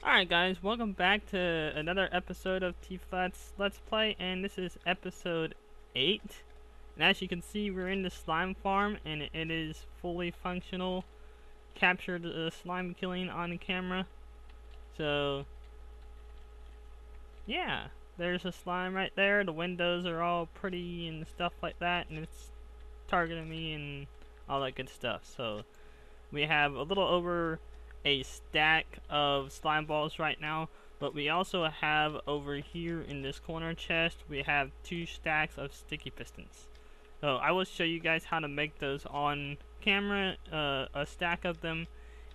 Alright guys, welcome back to another episode of T-Flat's Let's Play, and this is episode 8. And as you can see, we're in the slime farm, and it is fully functional. Captured the slime killing on camera. So, yeah, there's a slime right there. The windows are all pretty and stuff like that, and it's targeting me and all that good stuff. So, we have a little over a stack of slime balls right now, but we also have over here in this corner chest, we have 2 stacks of sticky pistons. So I will show you guys how to make those on camera, a stack of them,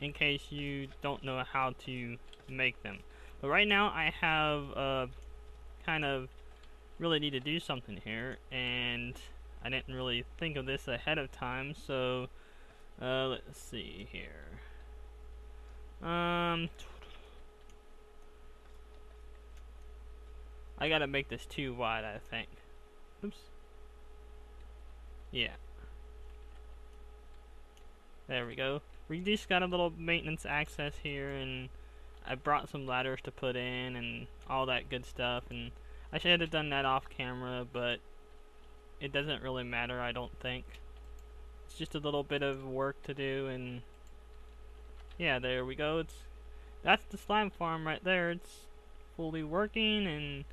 in case you don't know how to make them. But right now I have kind of really need to do something here, and I didn't really think of this ahead of time, so let's see here. I gotta make this too wide, I think. Oops. Yeah. There we go. We just got a little maintenance access here, and I brought some ladders to put in and all that good stuff, and I should have done that off camera, but it doesn't really matter, I don't think. It's just a little bit of work to do, and yeah, there we go. That's the slime farm right there. It's fully working, and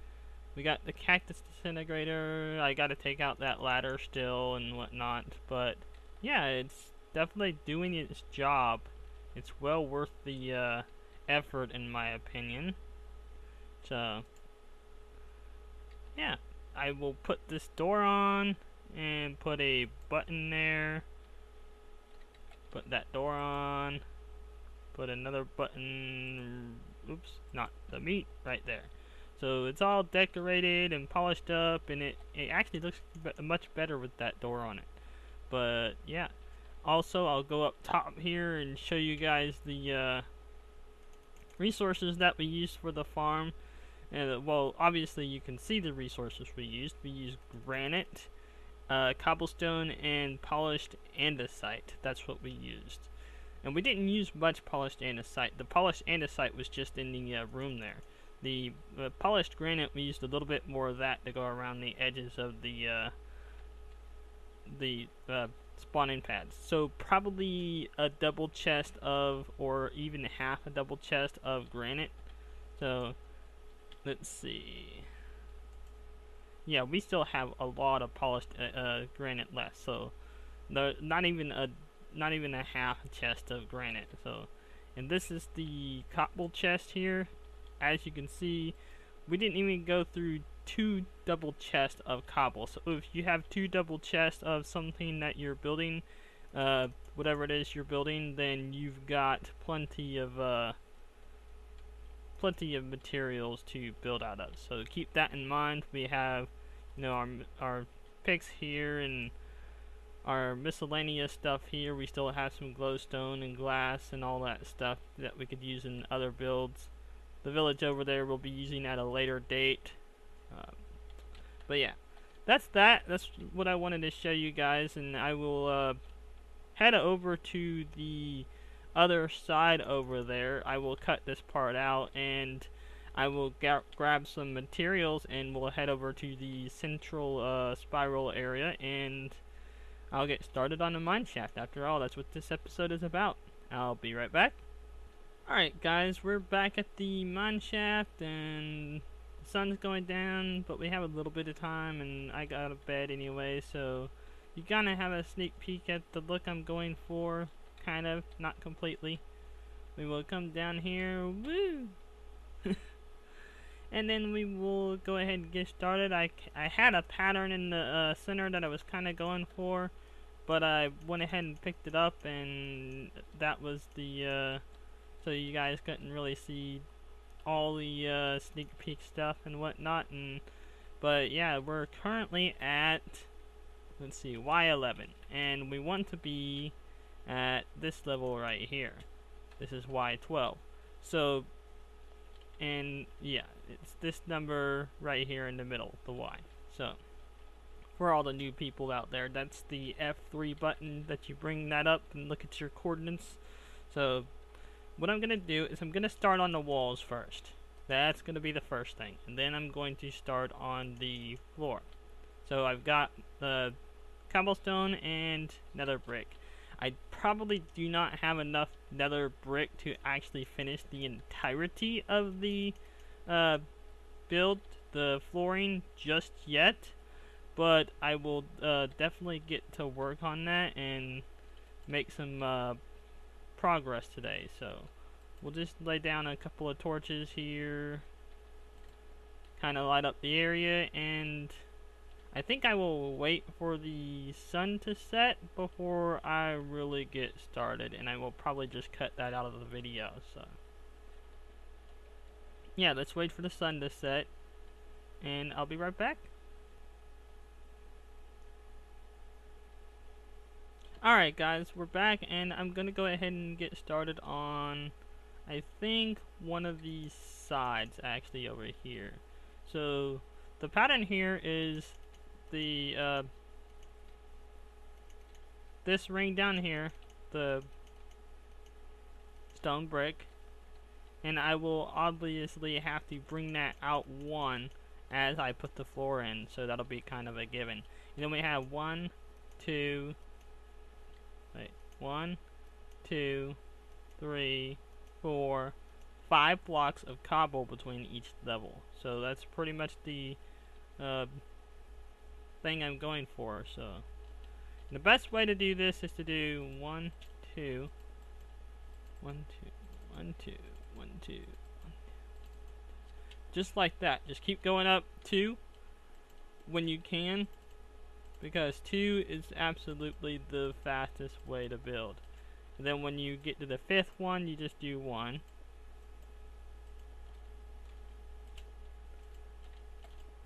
we got the cactus disintegrator. I gotta take out that ladder still and whatnot, but yeah, it's definitely doing its job. It's well worth the effort, in my opinion. So yeah, I will put this door on and put a button there. Put that door on. Put another button, oops, not the meat, right there. So it's all decorated and polished up, and it actually looks much better with that door on it. But yeah, also I'll go up top here and show you guys the resources that we used for the farm. And well, obviously you can see the resources we used. We used granite, cobblestone, and polished andesite. That's what we used. And we didn't use much polished andesite. The polished andesite was just in the room there. The polished granite, we used a little bit more of that to go around the edges of the spawning pads. So probably a double chest of, or even half a double chest of granite. So let's see. Yeah, we still have a lot of polished granite left. So not even a half chest of granite. So, and this is the cobble chest here. As you can see, we didn't even go through 2 double chests of cobble. So if you have 2 double chests of something that you're building, whatever it is you're building, then you've got plenty of materials to build out of. So keep that in mind. We have, you know, our picks here and our miscellaneous stuff here. We still have some glowstone and glass and all that stuff that we could use in other builds. The village over there we'll be using at a later date. But yeah, that's that. That's what I wanted to show you guys, and I will head over to the other side over there. I will cut this part out, and I will grab some materials, and we'll head over to the central spiral area, and I'll get started on the mineshaft. After all, that's what this episode is about. I'll be right back. Alright guys, we're back at the mineshaft, and the sun's going down, but we have a little bit of time, and I got a bed anyway, so you kinda have a sneak peek at the look I'm going for. Kind of, not completely. We will come down here, woo! And then we will go ahead and get started. I had a pattern in the center that I was kind of going for, but I went ahead and picked it up, and that was the so you guys couldn't really see all the sneak peek stuff and whatnot. But yeah, we're currently at, let's see, Y11, and we want to be at this level right here. This is Y12. So, and yeah, it's this number right here in the middle, the Y. So, for all the new people out there, that's the F3 button that you bring that up and look at your coordinates. So, what I'm gonna do is I'm gonna start on the walls first. That's gonna be the first thing, and then I'm going to start on the floor. So I've got the cobblestone and nether brick. I probably do not have enough nether brick to actually finish the entirety of the build, the flooring, just yet, but I will definitely get to work on that and make some progress today. So we'll just lay down a couple of torches here, kind of light up the area, and I think I will wait for the sun to set before I really get started, and I will probably just cut that out of the video. So yeah, let's wait for the sun to set, and I'll be right back. Alright guys, we're back, and I'm gonna go ahead and get started on, I think, one of these sides actually over here. So the pattern here is the this ring down here, the stone brick, and I will obviously have to bring that out one as I put the floor in, so that'll be kind of a given. And then we have 1, 2, 3, 4, 5 blocks of cobble between each level. So that's pretty much the thing I'm going for. So the best way to do this is to do 1, 2, 1, 2, 1, 2, 1, 2, 1, 2. Just like that. Just keep going up 2 when you can, because 2 is absolutely the fastest way to build. And then when you get to the 5th one, you just do 1.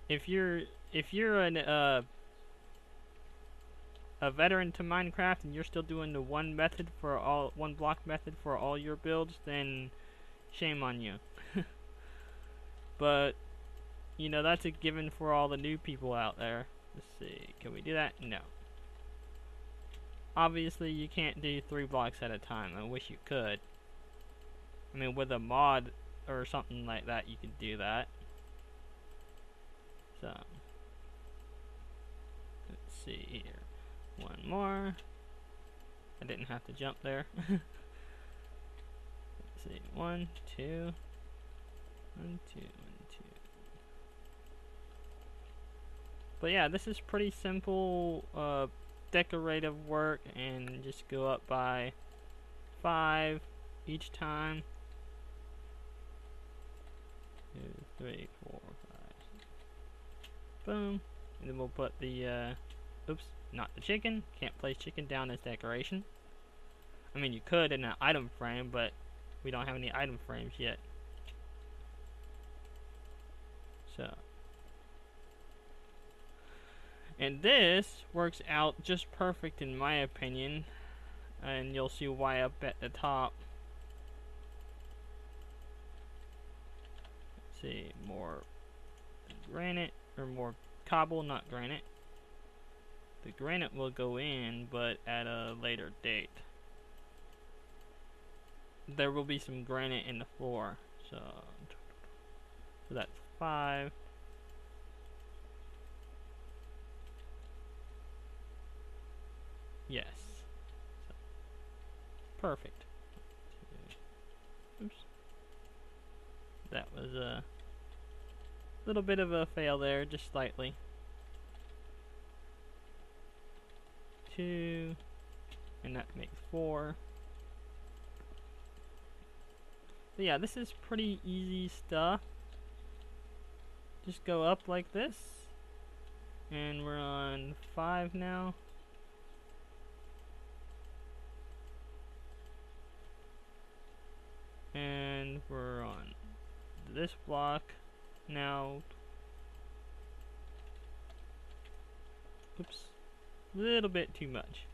If you're a veteran to Minecraft and you're still doing the one block method for all your builds, then shame on you. But you know, that's a given for all the new people out there. Let's see, can we do that? No. Obviously you can't do 3 blocks at a time. I wish you could. I mean, with a mod or something like that you could do that. So let's see here. 1 more. I didn't have to jump there. Let's see. 1, 2, 1, 2, 1, 2. But yeah, this is pretty simple decorative work, and just go up by 5 each time. 2, 3, 4, 5. Boom. And then we'll put the oops, not the chicken. Can't place chicken down as decoration. I mean, you could in an item frame, but we don't have any item frames yet. So, and this works out just perfect in my opinion, and you'll see why up at the top. Let's see, more granite, or more cobble, not granite. The granite will go in, but at a later date. There will be some granite in the floor, so that's 5. Yes. So, perfect. Oops. That was a little bit of a fail there, just slightly. 2, and that makes 4. So yeah, this is pretty easy stuff. Just go up like this, and we're on 5 now. And we're on this block now. Oops, a little bit too much.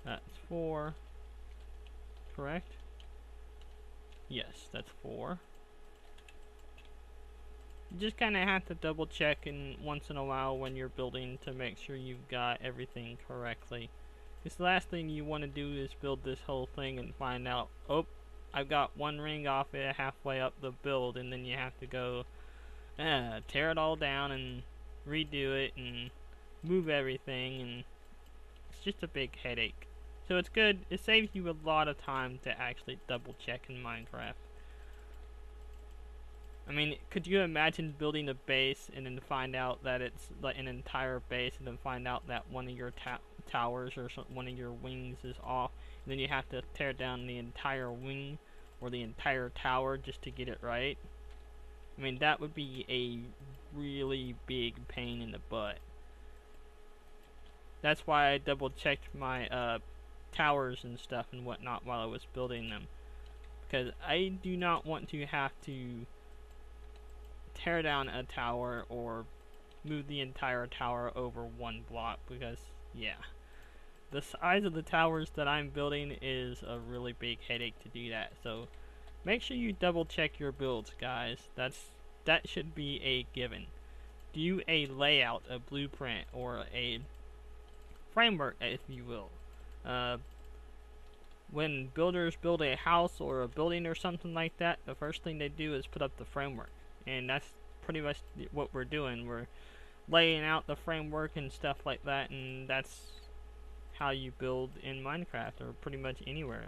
That's 4, correct? Yes, that's 4. You just kind of have to double check in once in a while when you're building to make sure you've got everything correctly. Because the last thing you want to do is build this whole thing and find out, oh, I've got one ring off it halfway up the build, and then you have to go tear it all down and redo it and move everything, and it's just a big headache. So it's good. It saves you a lot of time to actually double check in Minecraft. I mean, could you imagine building a base and then find out that it's like an entire base, and then find out that one of your towers or one of your wings is off, and then you have to tear down the entire wing or the entire tower just to get it right? I mean, that would be a really big pain in the butt. That's why I double checked my towers and stuff and whatnot while I was building them, because I do not want to have to tear down a tower or move the entire tower over one block, because yeah, the size of the towers that I'm building is a really big headache to do that. So make sure you double check your builds, guys. That should be a given. Do a layout, a blueprint, or a framework, if you will. When builders build a house or a building or something like that, the first thing they do is put up the framework. And that's pretty much what we're doing. We're laying out the framework and stuff like that, and that's how you build in Minecraft, or pretty much anywhere.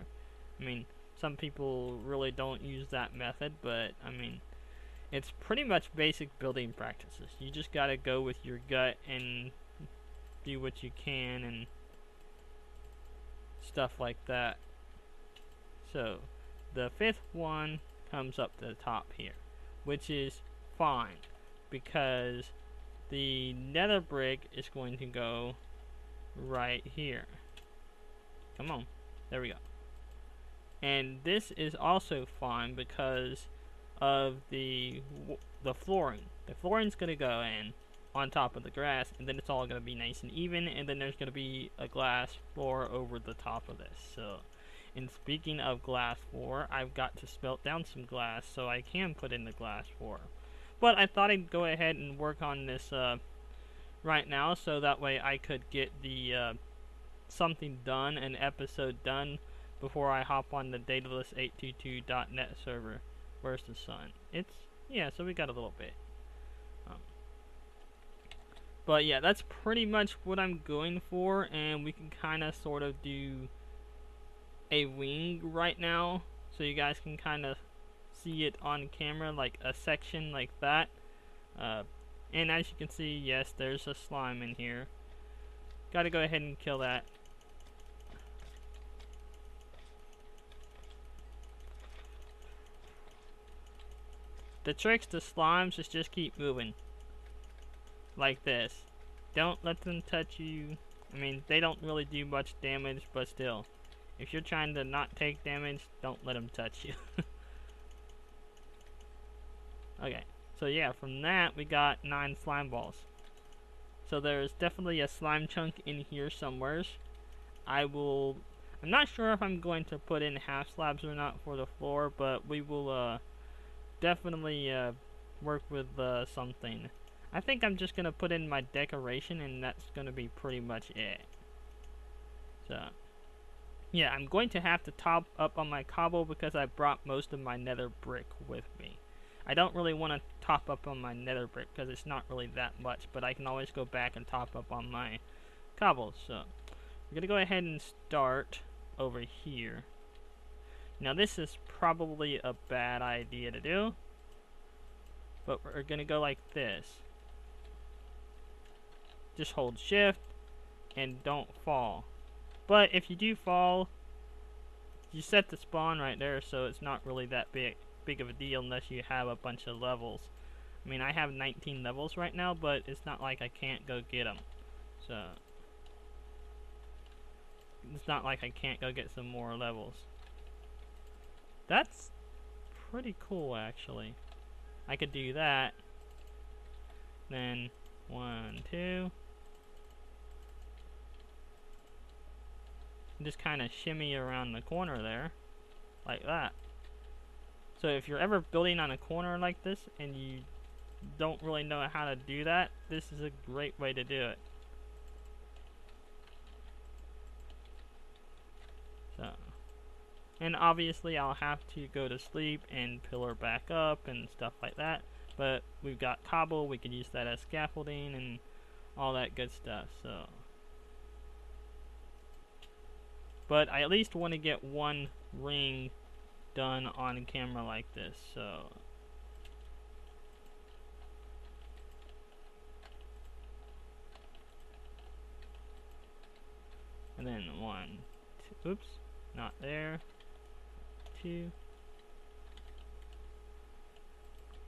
I mean, some people really don't use that method, but I mean, it's pretty much basic building practices. You just gotta go with your gut and do what you can and stuff like that. So the fifth one comes up to the top here, which is fine, because the nether brick is going to go right here. Come on, there we go. And this is also fine because of the flooring. The flooring's gonna go in on top of the grass, and then it's all gonna be nice and even, and then there's gonna be a glass floor over the top of this. So, and speaking of glass floor, I've got to smelt down some glass so I can put in the glass floor. But I thought I'd go ahead and work on this right now, so that way I could get the something done, an episode done, before I hop on the dataless822.net server. Where's the sun? Yeah, so we got a little bit. But yeah, that's pretty much what I'm going for, and we can kind of sort of do a wing right now, so you guys can kind of see it on camera, like a section like that. And as you can see, yes, there's a slime in here. Gotta go ahead and kill that. The tricks to slimes is just keep moving. Like this. Don't let them touch you. I mean, they don't really do much damage, but still. If you're trying to not take damage, don't let them touch you. Okay, so yeah, from that we got 9 slime balls. So there's definitely a slime chunk in here somewheres. I'm not sure if I'm going to put in half slabs or not for the floor, but we will definitely work with something. I think I'm just gonna put in my decoration, and that's gonna be pretty much it. So yeah, I'm going to have to top up on my cobble because I brought most of my nether brick with me. I don't really want to top up on my nether brick because it's not really that much, but I can always go back and top up on my cobbles. So we're gonna go ahead and start over here. Now this is probably a bad idea to do, but we're gonna go like this. Just hold shift and don't fall. But if you do fall, you set the spawn right there, so it's not really that big of a deal unless you have a bunch of levels. I mean, I have 19 levels right now, but it's not like I can't go get them. So it's not like I can't go get some more levels. That's pretty cool, actually. I could do that. Then 1, 2. Just kind of shimmy around the corner there, like that. So if you're ever building on a corner like this and you don't really know how to do that, this is a great way to do it. So, and obviously I'll have to go to sleep and pillar back up and stuff like that. But we've got cobble, we can use that as scaffolding and all that good stuff. So, but I at least want to get one ring done on camera like this. So, and then 1, 2, oops, not there. 2,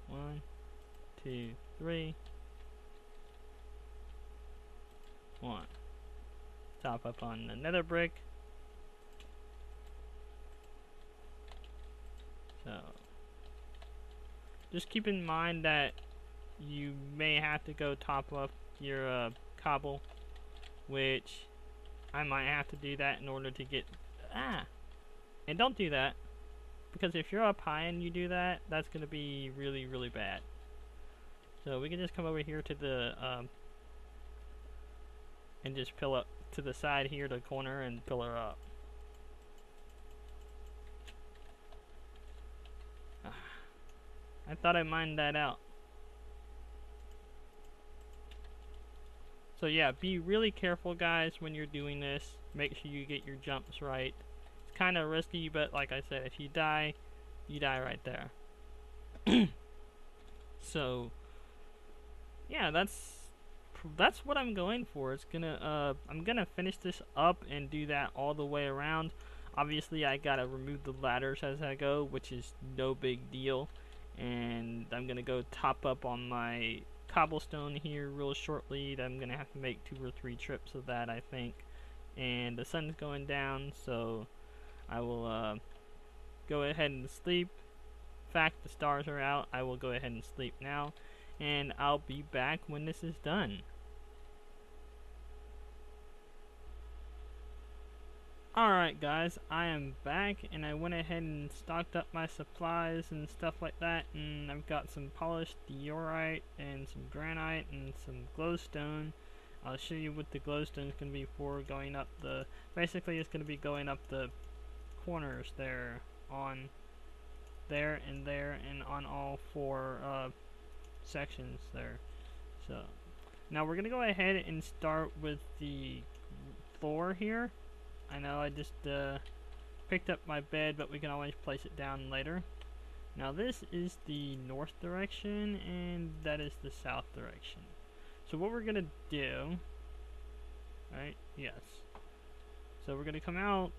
1, 2, 3, 1. Top up on the nether brick. So, just keep in mind that you may have to go top up your cobble, which I might have to do that in order to get, and don't do that, because if you're up high and you do that, that's going to be really, really bad. So we can just come over here to the, and just pill up to the side here, to the corner, and pillar up. I thought I mined that out. So yeah, be really careful guys when you're doing this. Make sure you get your jumps right. It's kind of risky, but like I said, if you die right there. So yeah, that's what I'm going for. It's gonna I'm gonna finish this up and do that all the way around. Obviously I gotta remove the ladders as I go, which is no big deal. And I'm gonna go top up on my cobblestone here real shortly. I'm gonna have to make 2 or 3 trips of that, I think. And the sun's going down, so I will go ahead and sleep. In fact, the stars are out. I will go ahead and sleep now, and I'll be back when this is done. Alright guys, I am back, and I went ahead and stocked up my supplies and stuff like that, and I've got some polished diorite and some granite and some glowstone. I'll show you what the glowstone is going to be for, going up the, basically it's going to be going up the corners there, on there and on all 4 sections there. So now we're going to go ahead and start with the floor here. I know I just picked up my bed, but we can always place it down later. Now this is the north direction, and that is the south direction. So what we're going to do, right, yes. So we're going to come out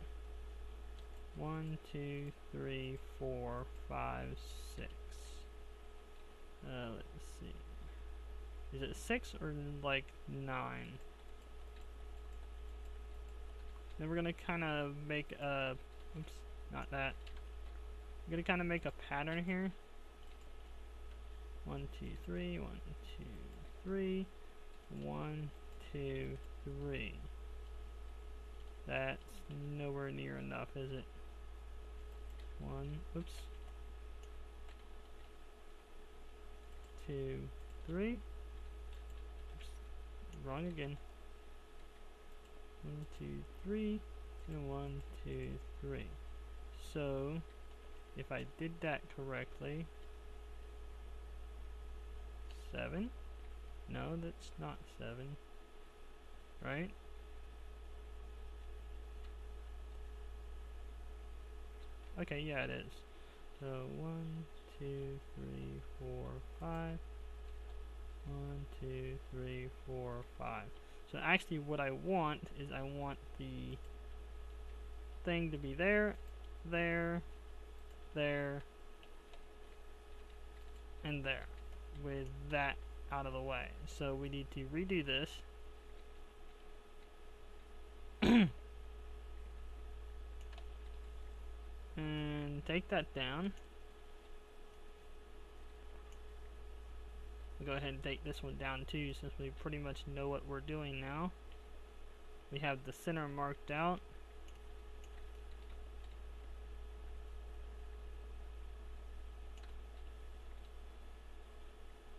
1, 2, 3, 4, 5, 6. Let's see. Is it 6 or like 9? Then we're gonna kind of make a, oops, not that. We're gonna kind of make a pattern here. 1, 2, 3, 1, 2, 3, 1, 2, 3. That's nowhere near enough, is it? 1, oops. 2, 3. Oops, wrong again. 1, 2, 3, and 1, 2, 3. So, if I did that correctly, 7? No, that's not 7. Right? Okay, yeah, it is. So, 1, 2, 3, 4, 5. 1, 2, 3, 4, 5. So actually what I want is I want the thing to be there, there, there, and there, with that out of the way. So we need to redo this. And take that down. We'll go ahead and take this one down too, since we pretty much know what we're doing now. We have the center marked out.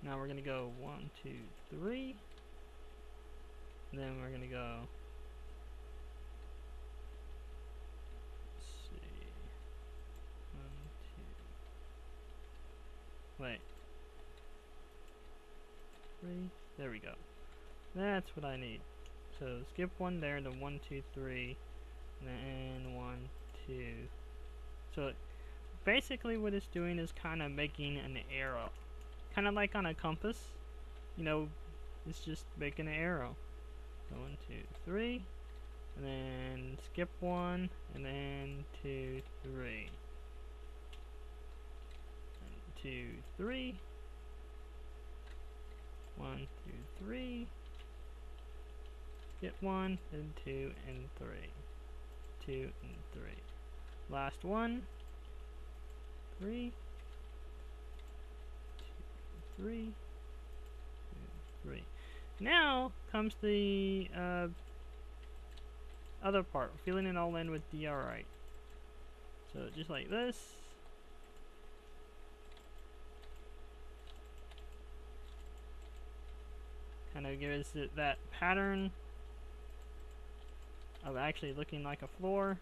Now we're gonna go 1, 2, 3. And then we're gonna go. Let's see. 1, 2. Wait. 3. There we go. That's what I need. So skip 1 there, then 1, 2, 3, and then 1, 2. So basically what it's doing is kind of making an arrow. Kind of like on a compass. You know, it's just making an arrow. So 1, 2, 3, and then skip 1, and then 2, 3. And 2, 3. 1, 2, 3. Skip 1, and 2, and 3. 2, and 3. Last one. 3. 2, 3. 2, 3. Now comes the other part, filling it all in with diorite. So just like this. Kind of gives it that pattern of actually looking like a floor.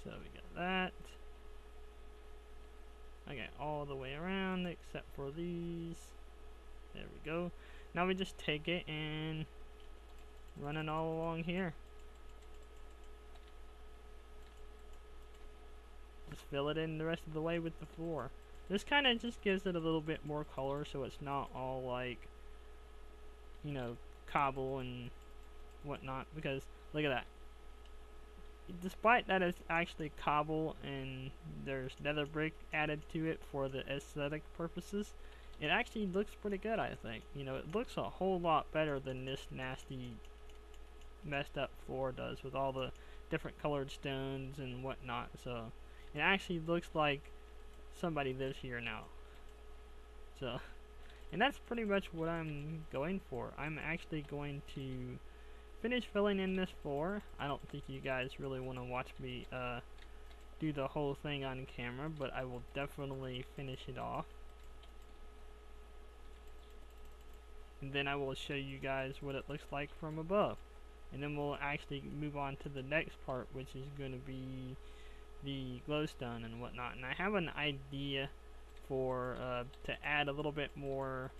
So we got that. Okay, all the way around except for these. There we go. Now we just take it and run it all along here. Just fill it in the rest of the way with the floor. This kind of just gives it a little bit more color so it's not all like, you know, cobble and whatnot. Because look at that. Despite that it's actually cobble and there's nether brick added to it for the aesthetic purposes, it actually looks pretty good, I think. You know, it looks a whole lot better than this nasty messed up floor does with all the different colored stones and whatnot. So it actually looks like somebody lives here now. So, and that's pretty much what I'm going for. I'm actually going to finish filling in this floor. I don't think you guys really want to watch me do the whole thing on camera, but I will definitely finish it off. And then I will show you guys what it looks like from above. And then we'll actually move on to the next part, which is going to be the glowstone and whatnot. And I have an idea for to add a little bit more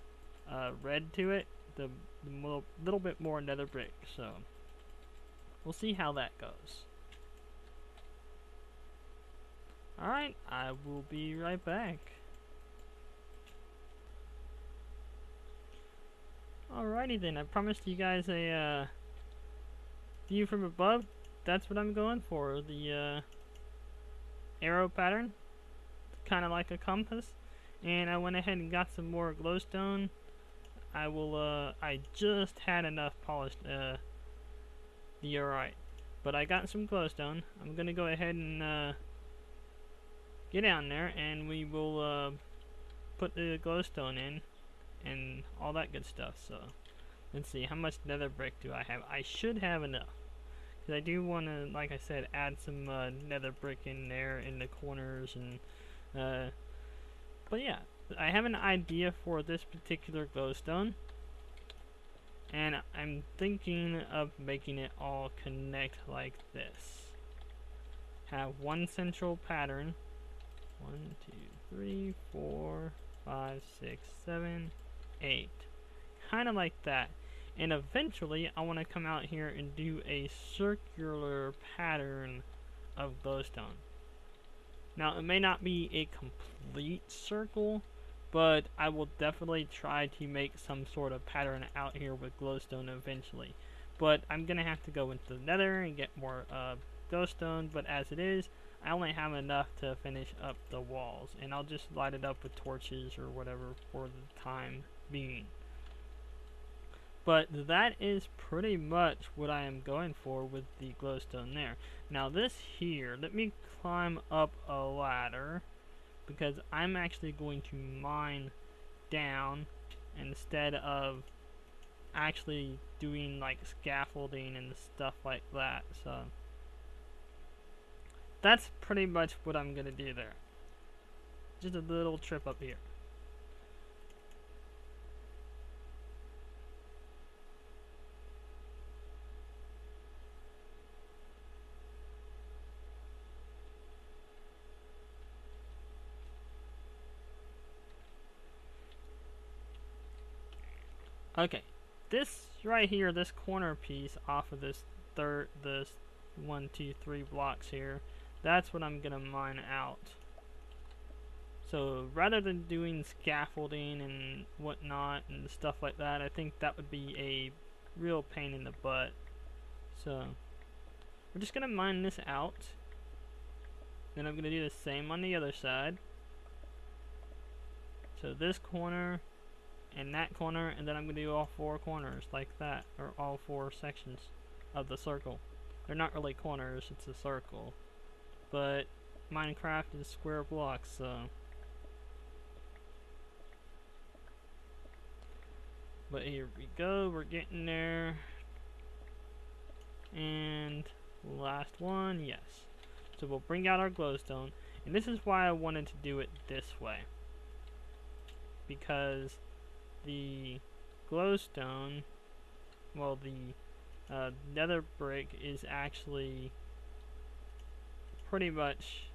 red to it, the little bit more nether brick. So we'll see how that goes. Alright, I will be right back. Alrighty then, I promised you guys a view from above. That's what I'm going for. The arrow pattern, kind of like a compass. And I went ahead and got some more glowstone. I just had enough polished diorite, but I got some glowstone. I'm gonna go ahead and get down there, and we will put the glowstone in and all that good stuff. So let's see, how much nether brick do I have? I should have enough, because I do want to, like I said, add some nether brick in there in the corners. And but yeah, I have an idea for this particular glowstone, and I'm thinking of making it all connect like this. Have one central pattern. 1, 2, 3, 4, 5, 6, 7, 8. Kind of like that. And eventually I want to come out here and do a circular pattern of glowstone. Now it may not be a complete circle, but I will definitely try to make some sort of pattern out here with glowstone eventually. But I'm gonna have to go into the nether and get more glowstone, but as it is, I only have enough to finish up the walls, and I'll just light it up with torches or whatever for the time being. But that is pretty much what I am going for with the glowstone there. Now this here, let me climb up a ladder, because I'm actually going to mine down instead of actually doing like scaffolding and stuff like that. So that's pretty much what I'm gonna do there. Just a little trip up here. Okay, this right here, this corner piece off of this this 1, 2, 3 blocks here, that's what I'm gonna mine out. So rather than doing scaffolding and whatnot and stuff like that, I think that would be a real pain in the butt. So we're just gonna mine this out. Then I'm gonna do the same on the other side. So this corner and that corner, and then I'm gonna do all 4 corners like that, or all 4 sections of the circle. They're not really corners, it's a circle. But Minecraft is square blocks, so. But here we go, we're getting there. And last one, yes. So we'll bring out our glowstone, and this is why I wanted to do it this way. Because the glowstone, well, the nether brick is actually pretty much,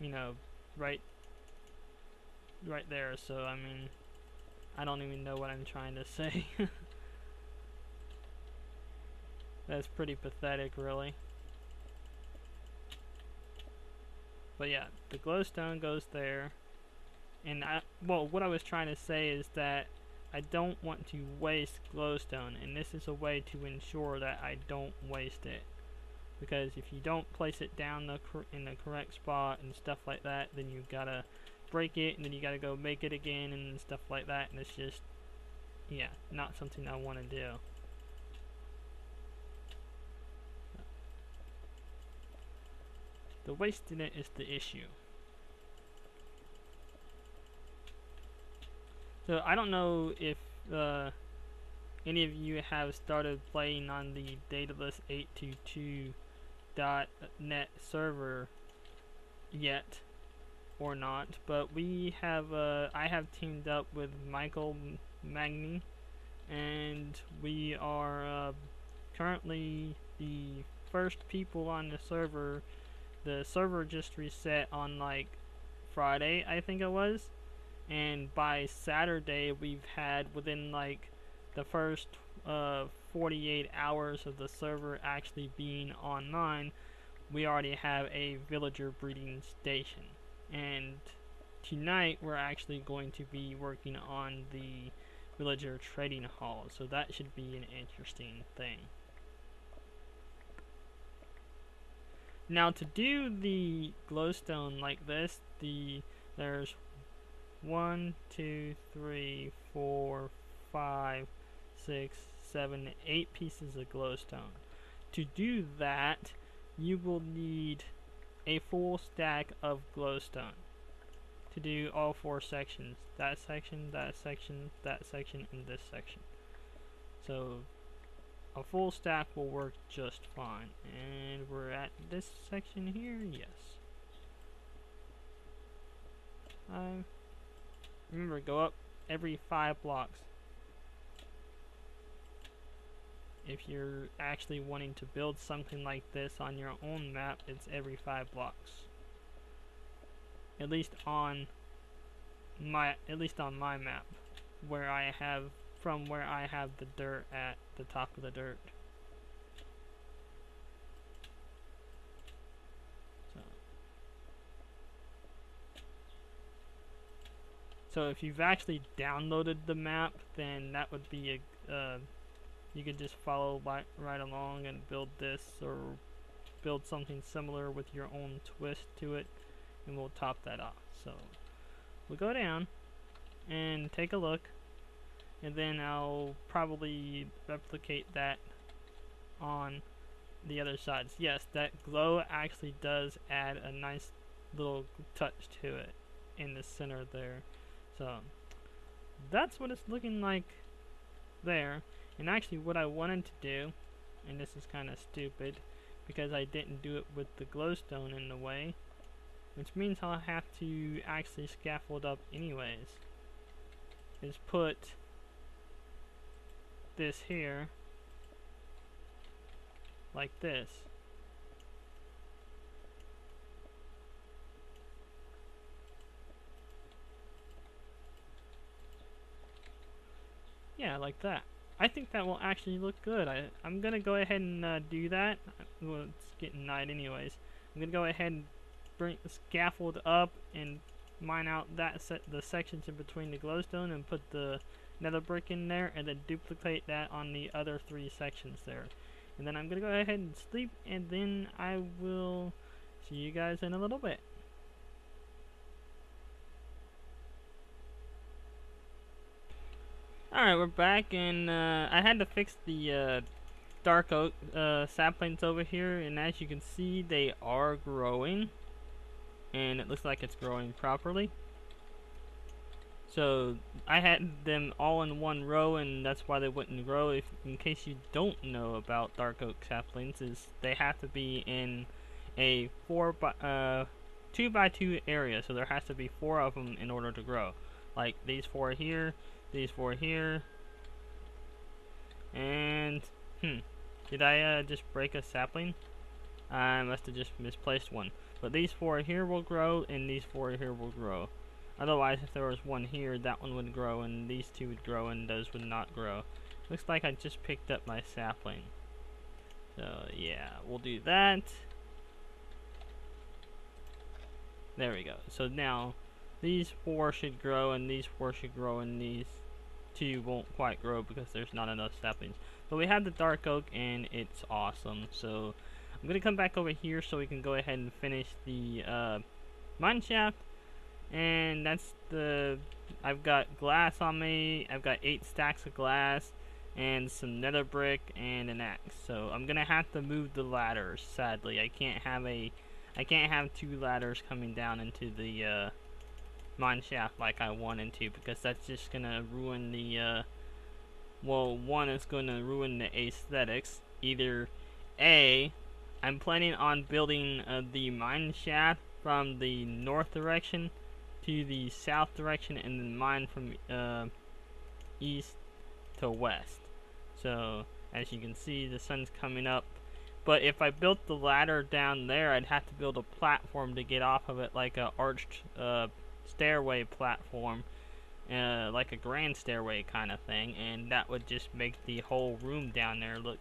you know, right there. So I mean, I don't even know what I'm trying to say. That's pretty pathetic, really. But yeah, the glowstone goes there. And well, what I was trying to say is that I don't want to waste glowstone, and this is a way to ensure that I don't waste it. Because if you don't place it down in the correct spot and stuff like that, then you gotta break it, and then you gotta go make it again and stuff like that, and it's just, yeah, not something I want to do. The wasting it is the issue. So I don't know if any of you have started playing on the dataless822.net server yet or not, but we have I have teamed up with Michael Magni, and we are currently the first people on the server. The server just reset on like Friday, I think it was, and by Saturday we've had, within like the first 48 hours of the server actually being online, we already have a villager breeding station. And tonight we're actually going to be working on the villager trading hall, so that should be an interesting thing. Now, to do the glowstone like this, there's 1, 2, 3, 4, 5, 6, 7, 8 pieces of glowstone. To do that, you will need a full stack of glowstone to do all 4 sections. That section, that section, that section, and this section. So a full stack will work just fine. And we're at this section here, yes. Remember, go up every 5 blocks. If you're actually wanting to build something like this on your own map, it's every 5 blocks. At least on my map, where I have the dirt at the top of the dirt. So if you've actually downloaded the map, then that would be a you could just follow right along and build this, or build something similar with your own twist to it, and we'll top that off. So we'll go down and take a look, and then I'll probably replicate that on the other sides. Yes, that glow actually does add a nice little touch to it in the center there. So that's what it's looking like there. And actually what I wanted to do, and this is kind of stupid because I didn't do it with the glowstone in the way, which means I'll have to actually scaffold up anyways, is put this here like this. Yeah, like that. I think that will actually look good. I'm gonna go ahead and do that. Well, it's getting night anyways. I'm gonna go ahead and bring the scaffold up and mine out the sections in between the glowstone and put the nether brick in there, and then duplicate that on the other 3 sections there. And then I'm gonna go ahead and sleep, and then I will see you guys in a little bit. Alright, we're back, and I had to fix the dark oak saplings over here, and as you can see, they are growing, and it looks like it's growing properly. So I had them all in one row, and that's why they wouldn't grow. In case you don't know about dark oak saplings, is they have to be in a 2 by 2 area, so there has to be 4 of them in order to grow. Like these 4 here, these 4 here, and did I just break a sapling? I must have just misplaced one. But these 4 here will grow, and these 4 here will grow. Otherwise, if there was one here, that one would grow, and these 2 would grow, and those would not grow. Looks like I just picked up my sapling. So, yeah, we'll do that. There we go. So now, these 4 should grow, and these 4 should grow, and these 2 won't quite grow because there's not enough saplings. But we have the dark oak, and it's awesome. So, I'm going to come back over here so we can go ahead and finish the mineshaft. And that's I've got glass on me. I've got 8 stacks of glass and some nether brick and an axe. So I'm gonna have to move the ladders. Sadly, I can't have 2 ladders coming down into the mine shaft like I wanted to, because that's just gonna ruin the well, one is gonna ruin the aesthetics. Either A, I'm planning on building the mine shaft from the north direction to the south direction, and then mine from east to west. So as you can see, the sun's coming up, but if I built the ladder down there, I'd have to build a platform to get off of it, like a arched stairway platform, like a grand stairway kind of thing, and that would just make the whole room down there look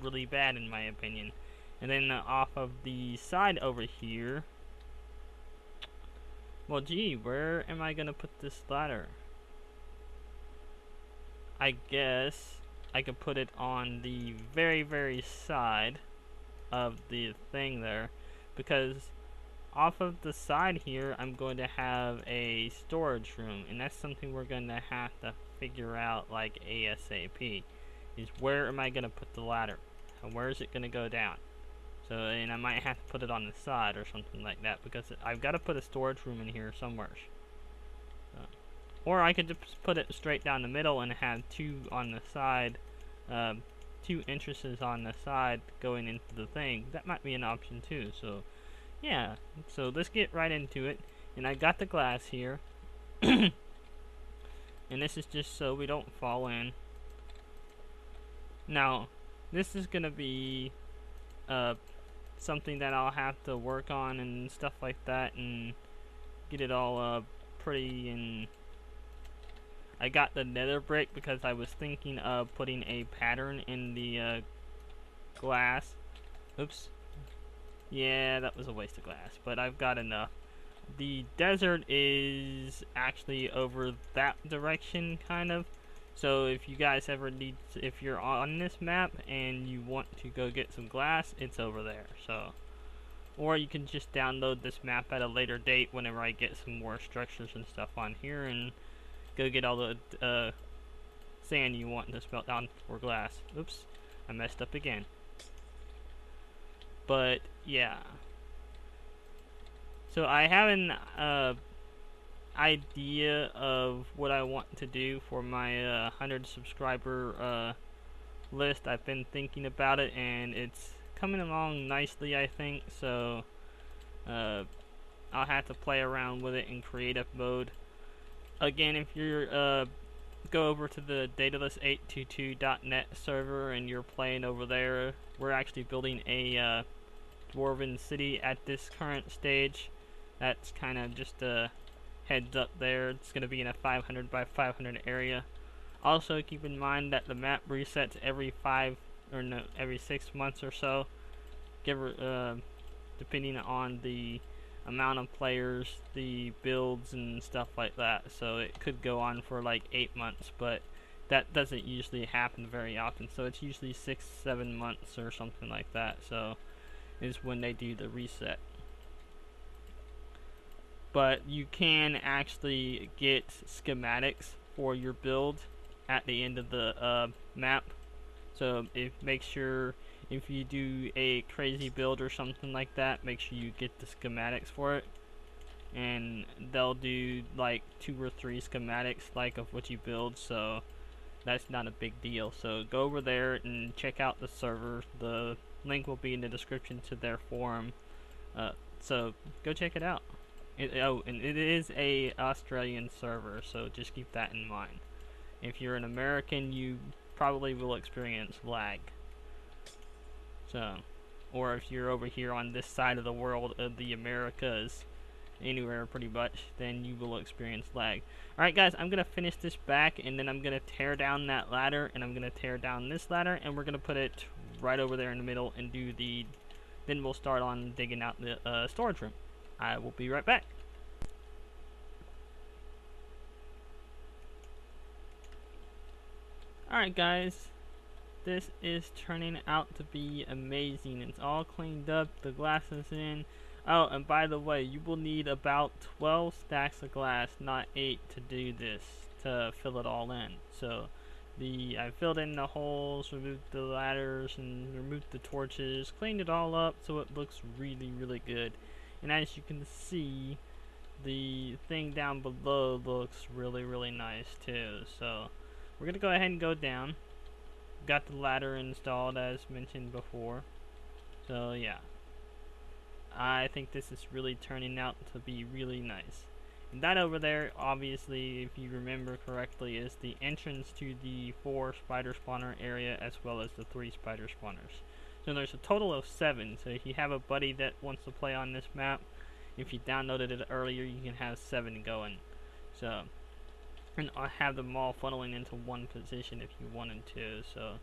really bad in my opinion. And then off of the side over here, well, gee, where am I gonna put this ladder? I guess I could put it on the very side of the thing there, because off of the side here I'm going to have a storage room, and that's something we're going to have to figure out like ASAP, is where am I going to put the ladder, and where is it going to go down. So, and I might have to put it on the side or something like that, because I've got to put a storage room in here somewhere. Or I could just put it straight down the middle and have 2 on the side, 2 entrances on the side going into the thing. That might be an option too. So, yeah. So let's get right into it. And I got the glass here. And this is just so we don't fall in. Now, this is gonna be something that I'll have to work on and stuff like that, and get it all pretty. And I got the nether brick because I was thinking of putting a pattern in the glass. Oops. Yeah, that was a waste of glass, but I've got enough. The desert is actually over that direction, kind of. So if you guys ever need, if you're on this map and you want to go get some glass, it's over there. So, or you can just download this map at a later date whenever I get some more structures and stuff on here, and go get all the sand you want to smelt down for glass. Oops, I messed up again. But yeah. So I haven't idea of what I want to do for my 100 subscriber list. I've been thinking about it, and it's coming along nicely, I think. So I'll have to play around with it in creative mode. Again, if you're go over to the dataless822.net server and you're playing over there, we're actually building a dwarven city at this current stage. That's kind of just a heads up there. It's going to be in a 500 by 500 area. Also, keep in mind that the map resets every every 6 months or so, depending on the amount of players, the builds, and stuff like that. So it could go on for like 8 months, but that doesn't usually happen very often. So it's usually 6-7 months or something like that. So is when they do the reset. But you can actually get schematics for your build at the end of the map. So make sure if you do a crazy build or something like that, make sure you get the schematics for it. And they'll do like 2 or 3 schematics like of what you build, so that's not a big deal. So go over there and check out the server. The link will be in the description to their forum. So go check it out. And it is a Australian server, so just keep that in mind. If you're an American, you probably will experience lag. So, or if you're over here on this side of the world of the Americas, anywhere pretty much, then you will experience lag. Alright guys, I'm going to finish this back, and then I'm going to tear down that ladder, and I'm going to tear down this ladder, and we're going to put it right over there in the middle and do the, then we'll start on digging out the storage room. I will be right back. Alright guys, this is turning out to be amazing. It's all cleaned up, the glass is in. Oh, and by the way, you will need about 12 stacks of glass, not 8, to do this, to fill it all in. So I filled in the holes, removed the ladders, and removed the torches, cleaned it all up so it looks really, really good. And as you can see, the thing down below looks really, really nice too. So we're going to go ahead and go down. Got the ladder installed as mentioned before. So yeah, I think this is really turning out to be really nice. And that over there, obviously, if you remember correctly, is the entrance to the 4 spider spawner area as well as the 3 spider spawners. So there's a total of 7. So if you have a buddy that wants to play on this map, if you downloaded it earlier, you can have 7 going. So, and I have them all funneling into one position if you wanted to. So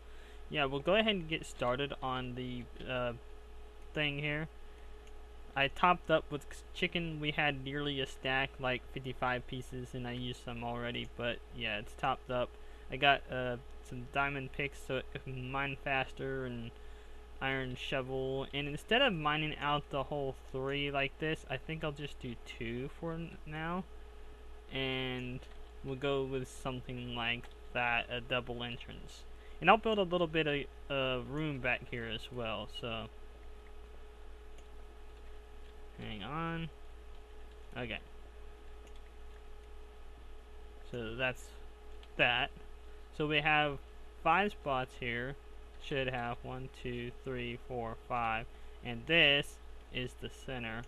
yeah, we'll go ahead and get started on the thing here. I topped up with chicken. We had nearly a stack, like 55 pieces, and I used some already, but yeah, it's topped up. I got some diamond picks so it can mine faster, and iron shovel, and instead of mining out the whole 3 like this, I think I'll just do 2 for now, and we'll go with something like that, a double entrance. And I'll build a little bit of room back here as well, so hang on. Okay. So that's that. So we have 5 spots here. Should have 1, 2, 3, 4, 5. And this is the center.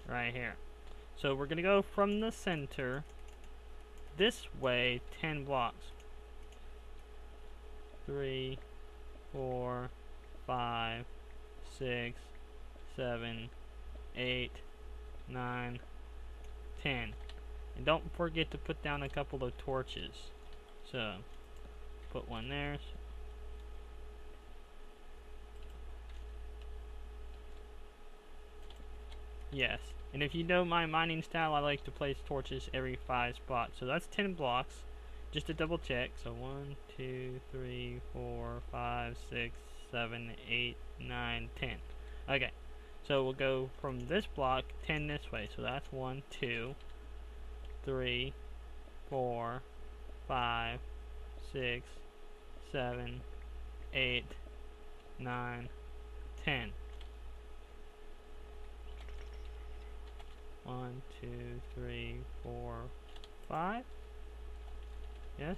Right here. So we're going to go from the center this way 10 blocks. 3, 4, 5, 6, 7, 8, 9, 10. And don't forget to put down a couple of torches. So, put one there. Yes, and if you know my mining style, I like to place torches every 5 spots. So that's 10 blocks, just to double check. So 1, 2, 3, 4, 5, 6, 7, 8, 9, 10. Okay. So we'll go from this block 10 this way. So that's 1, 2, 3, 4, 5, 6, 7, 8, 9, 10. 1, 2, 3, 4, 5. Yes.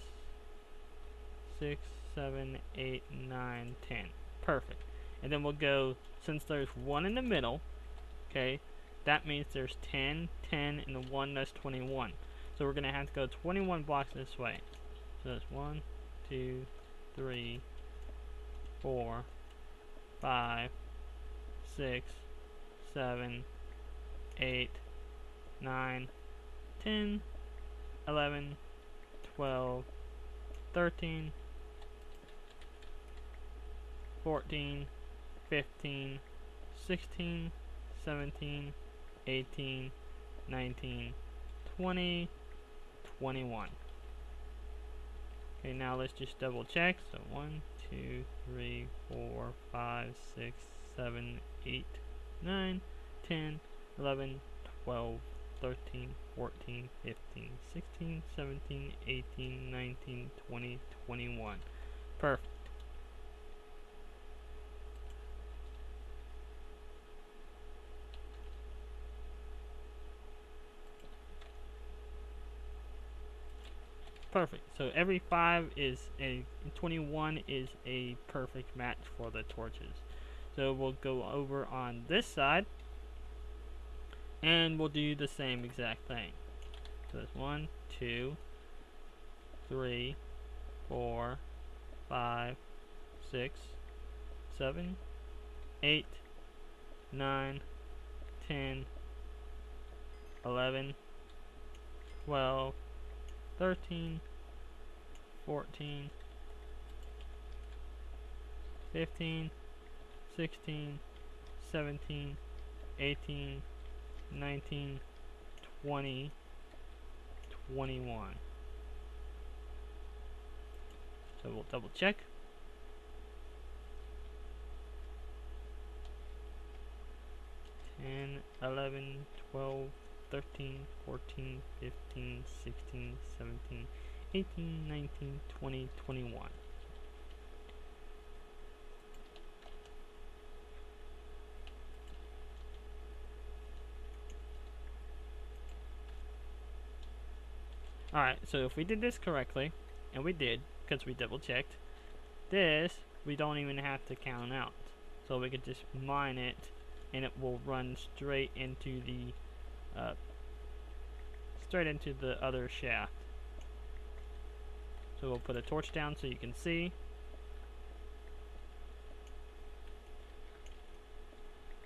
6, 7, 8, 9, 10. Perfect. And then we'll go, since there's 1 in the middle, okay, that means there's 10, 10, and the 1, that's 21. So we're going to have to go 21 blocks this way. So that's 1, 2, 3, 4, 5, 6, 7, 8, 9, 10, 11, 12, 13, 14, 15, 16, 17, 18, 19, 20, 21. Okay, now let's just double check. So 1, 2, 3, 4, 5, 6, 7, 8, 9, 10, 11, 12, 13, 14, 15, 16, 17, 18, 19, 20, 21. Perfect. Perfect. So every 5 is a 21 is a perfect match for the torches. So we'll go over on this side and we'll do the same exact thing. So that's 1, 2, 3, 4, 5, 6, 7, 8, 9, 10, 11, 12, 13, 14, 15, 16, 17, 18, 19, 20, 21. So we'll double check. And 11, 12, 13, 14, 15, 16, 17, 18, 19, 20, 21. Alright, so if we did this correctly, and we did, because we double checked, this we don't even have to count out. So we could just mine it, and it will run straight into the other shaft. So we'll put a torch down so you can see.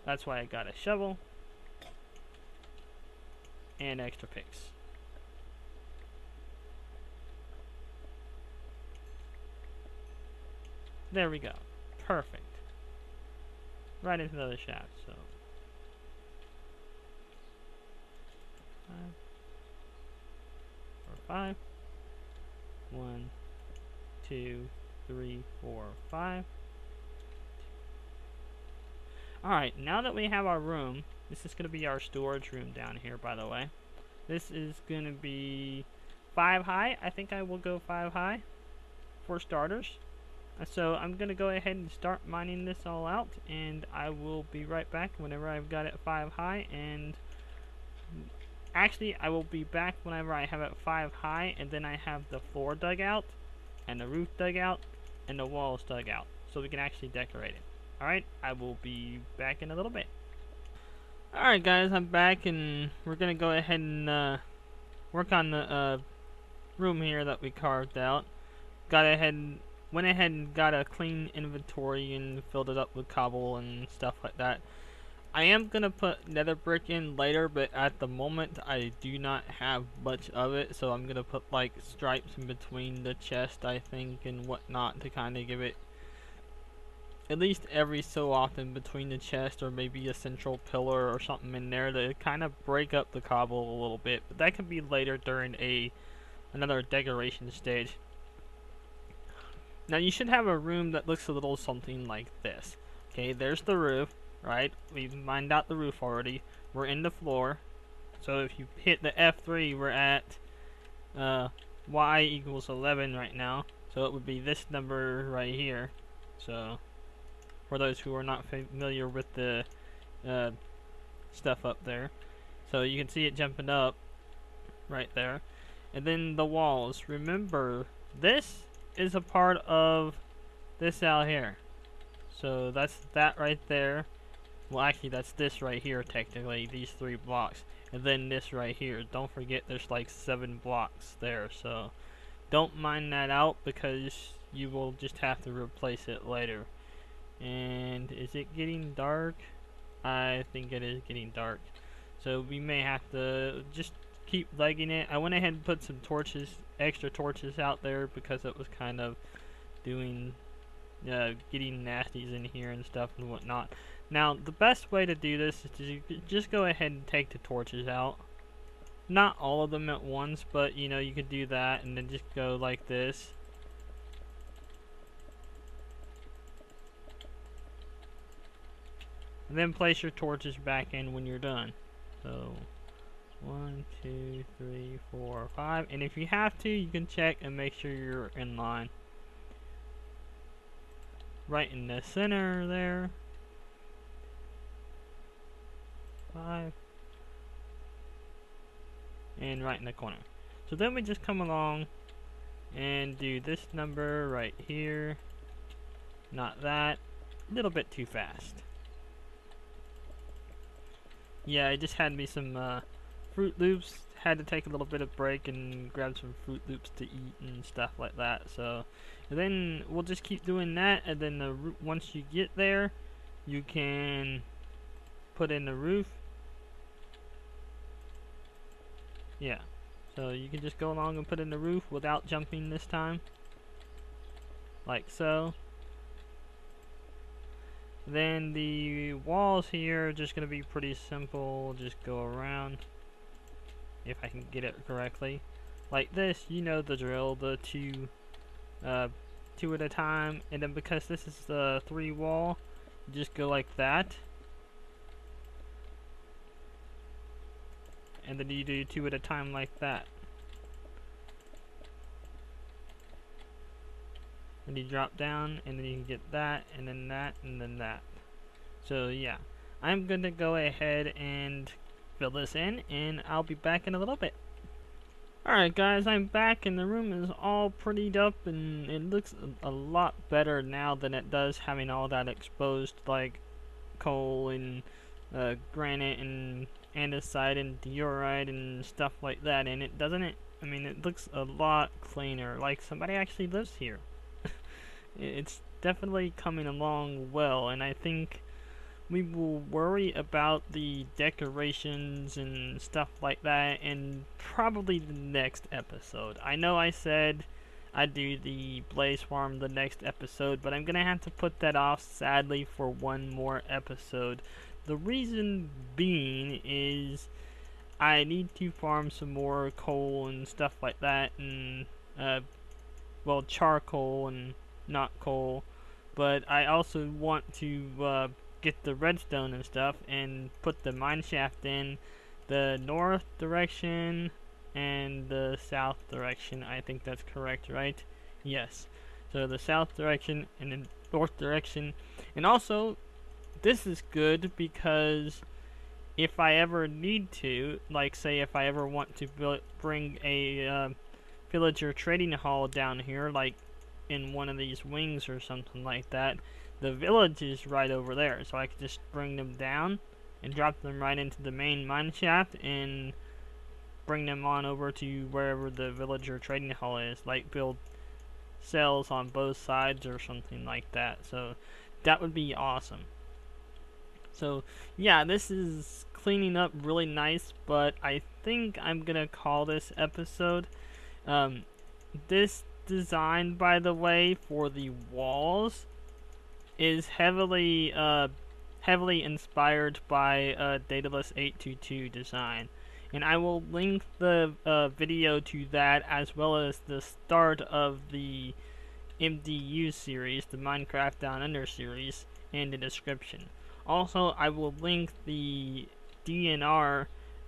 That's why I got a shovel and extra picks. There we go. Perfect. Right into the other shaft. So 5. 1, 2, 3, 4, 5. Alright, now that we have our room, this is going to be our storage room down here, by the way. This is going to be 5 high. I think I will go 5 high for starters. So I'm going to go ahead and start mining this all out, and I will be right back whenever I've got it 5 high. And actually, I will be back whenever I have it 5 high, and then I have the floor dug out, and the roof dug out, and the walls dug out, so we can actually decorate it. Alright, I will be back in a little bit. Alright guys, I'm back, and we're going to go ahead and work on the room here that we carved out. Went ahead and got a clean inventory and filled it up with cobble and stuff like that. I am going to put nether brick in later, but at the moment I do not have much of it, so I'm going to put like stripes in between the chest, I think, and whatnot to kind of give it at least every so often between the chest, or maybe a central pillar or something in there to kind of break up the cobble a little bit. But that can be later during another decoration stage. Now you should have a room that looks a little something like this. Okay, there's the roof, right? We've mined out the roof already. We're in the floor. So if you hit the F3, we're at Y equals 11 right now. So it would be this number right here. So for those who are not familiar with the stuff up there. So you can see it jumping up right there. And then the walls. Remember, this is a part of this out here. So that's that right there. Well, actually, that's this right here, technically, these 3 blocks. And then this right here. Don't forget there's like 7 blocks there. So don't mine that out because you will just have to replace it later. And is it getting dark? I think it is getting dark. So we may have to just keep legging it. I went ahead and put some torches, extra torches out there because it was kind of doing, getting nasties in here and stuff and whatnot. Now, the best way to do this is to just go ahead and take the torches out. Not all of them at once, but you know, you could do that and then just go like this. And then place your torches back in when you're done. So 1, 2, 3, 4, 5. And if you have to, you can check and make sure you're in line. Right in the center there. 5. And right in the corner. So then we just come along and do this number right here. Not that. A little bit too fast. Yeah, I just had me some Fruit Loops. Had to take a little bit of break and grab some Fruit Loops to eat and stuff like that. So and then we'll just keep doing that, and then once you get there, you can put in the roof. Yeah, so you can just go along and put in the roof without jumping this time, like so. Then the walls here are just going to be pretty simple. Just go around, if I can get it correctly, like this. You know the drill, the two at a time. And then because this is the 3 wall, you just go like that. And then you do 2 at a time like that. And you drop down, and then you can get that, and then that, and then that. So yeah, I'm gonna go ahead and fill this in, and I'll be back in a little bit. Alright guys, I'm back, and the room is all prettied up, and it looks a lot better now than it does having all that exposed, like coal and granite and andesite and diorite and stuff like that in it, doesn't it? I mean, it looks a lot cleaner, like somebody actually lives here. It's definitely coming along well, and I think we will worry about the decorations and stuff like that in probably the next episode. I know I said I'd do the Blaze Farm the next episode, but I'm gonna have to put that off, sadly, for one more episode. The reason being is I need to farm some more coal and stuff like that, and well, charcoal and not coal, but I also want to get the redstone and stuff and put the mineshaft in the north direction and the south direction. I think that's correct, right? Yes. So the south direction and the north direction. And also, this is good because if I ever need to, like say if I ever want to bring a villager trading hall down here, like in one of these wings or something like that, the village is right over there, so I could just bring them down and drop them right into the main mineshaft and bring them on over to wherever the villager trading hall is, like build cells on both sides or something like that. So that would be awesome. So yeah, this is cleaning up really nice, but I think I'm gonna call this episode. This design, by the way, for the walls is heavily inspired by Daedalus 822 design, and I will link the video to that, as well as the start of the MDU series, the Minecraft Down Under series, in the description. Also, I will link the DNR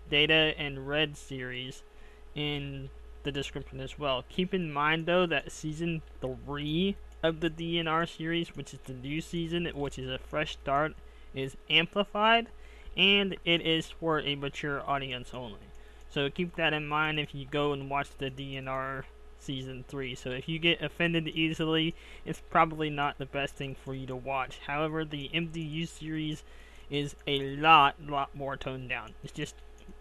Data and Red series in the description as well. Keep in mind though that season 3 of the DNR series, which is the new season, which is a fresh start, is amplified, and it is for a mature audience only. So keep that in mind if you go and watch the DNR Season 3. So if you get offended easily, it's probably not the best thing for you to watch. However, the MDU series is a lot more toned down. It's just,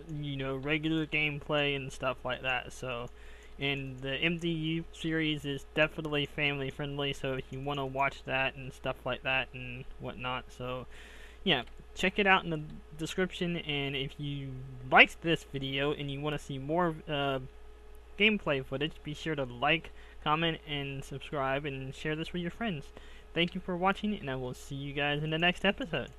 regular gameplay and stuff like that. So, and the MDU series is definitely family friendly, so if you want to watch that and stuff like that and whatnot, so yeah, check it out in the description. And if you liked this video and you want to see more gameplay footage, be sure to like, comment, and subscribe, and share this with your friends. Thank you for watching, and I will see you guys in the next episode.